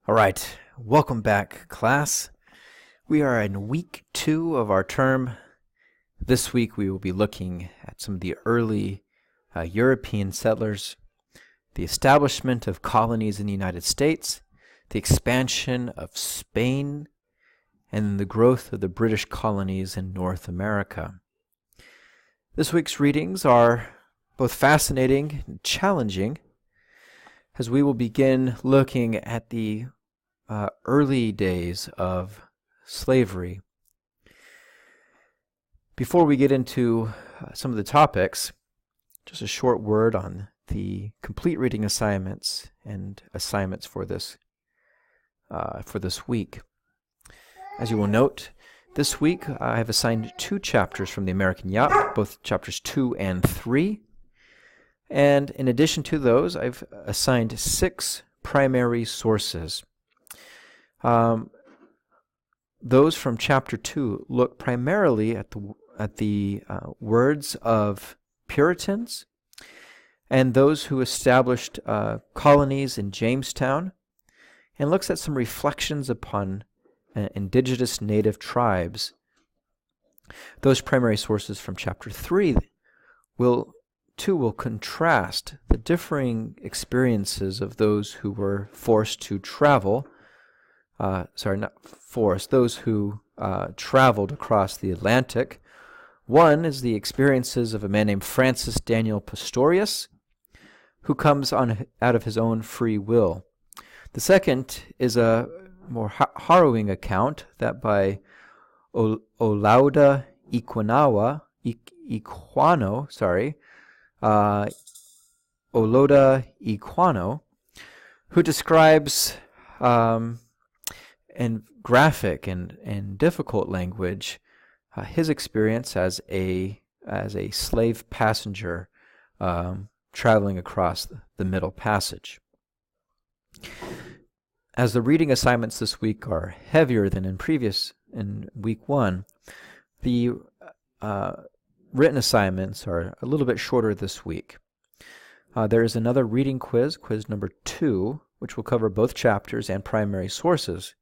All right, welcome back, class. We are in week 2 of our term. This week we will be looking at some of the early European settlers, the establishment of colonies in the United States, the expansion of Spain, and the growth of the British colonies in North America. This week's readings are both fascinating and challenging, as we will begin looking at the early days of slavery. Before we get into some of the topics, just a short word on the complete reading assignments and assignments for this week. As you will note, this week I have assigned 2 chapters from the American Yap, both chapters 2 and 3. And in addition to those, I've assigned 6 primary sources. Those from chapter 2 look primarily at the words of Puritans and those who established colonies in Jamestown, and looks at some reflections upon indigenous native tribes. Those primary sources from chapter 3 will contrast the differing experiences of those who were forced to travel. Those who traveled across the Atlantic. One is the experiences of a man named Francis Daniel Pastorius, who comes out of his own free will. The second is a more harrowing account that by Olaudah Equiano, who describes in graphic and difficult language his experience as a slave passenger traveling across the Middle Passage. As the reading assignments this week are heavier than in week 1, the written assignments are a little bit shorter this week. There is another reading quiz number 2, which will cover both chapters and primary sources.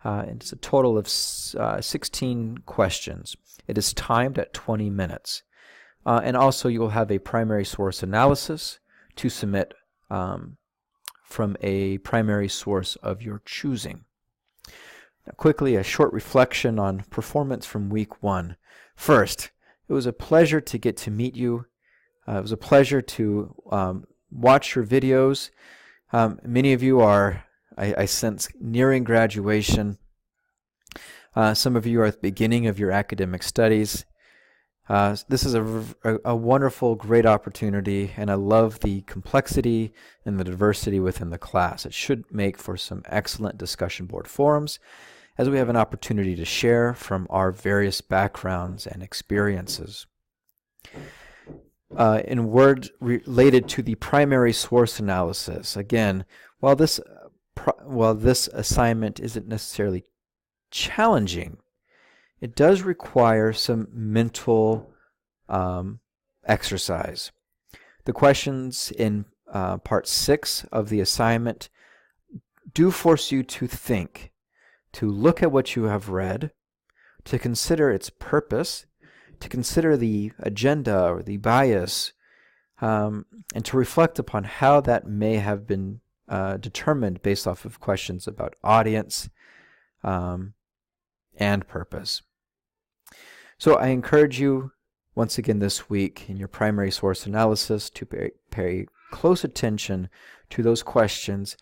It's a total of 16 questions. It is timed at 20 minutes. And also you will have a primary source analysis to submit from a primary source of your choosing. Now, quickly, a short reflection on performance from week 1. First, it was a pleasure to get to meet you. It was a pleasure to watch your videos. Many of you are, I sense, nearing graduation. Some of you are at the beginning of your academic studies. This is a wonderful, great opportunity, and I love the complexity and the diversity within the class. It should make for some excellent discussion board forums, as we have an opportunity to share from our various backgrounds and experiences. In words related to the primary source analysis, again, while this assignment isn't necessarily challenging, it does require some mental exercise. The questions in part 6 of the assignment do force you to think, to look at what you have read, to consider its purpose, to consider the agenda or the bias, and to reflect upon how that may have been determined based off of questions about audience and purpose. So I encourage you once again this week in your primary source analysis to pay close attention to those questions.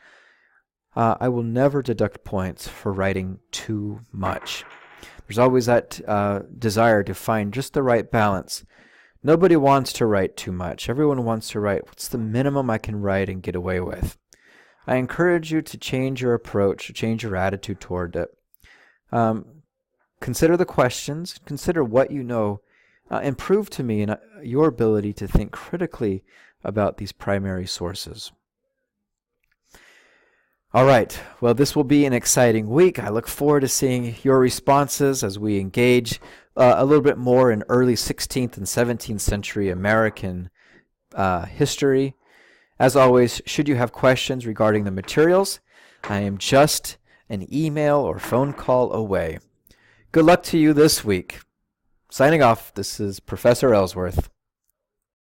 I will never deduct points for writing too much. There's always that desire to find just the right balance. Nobody wants to write too much. Everyone wants to write what's the minimum I can write and get away with. I encourage you to change your approach, to change your attitude toward it. Consider the questions, consider what you know, and prove to me your ability to think critically about these primary sources. All right, well, this will be an exciting week. I look forward to seeing your responses as we engage a little bit more in early 16th and 17th century American history. As always, should you have questions regarding the materials, I am just an email or phone call away. Good luck to you this week. Signing off, this is Professor Ellsworth.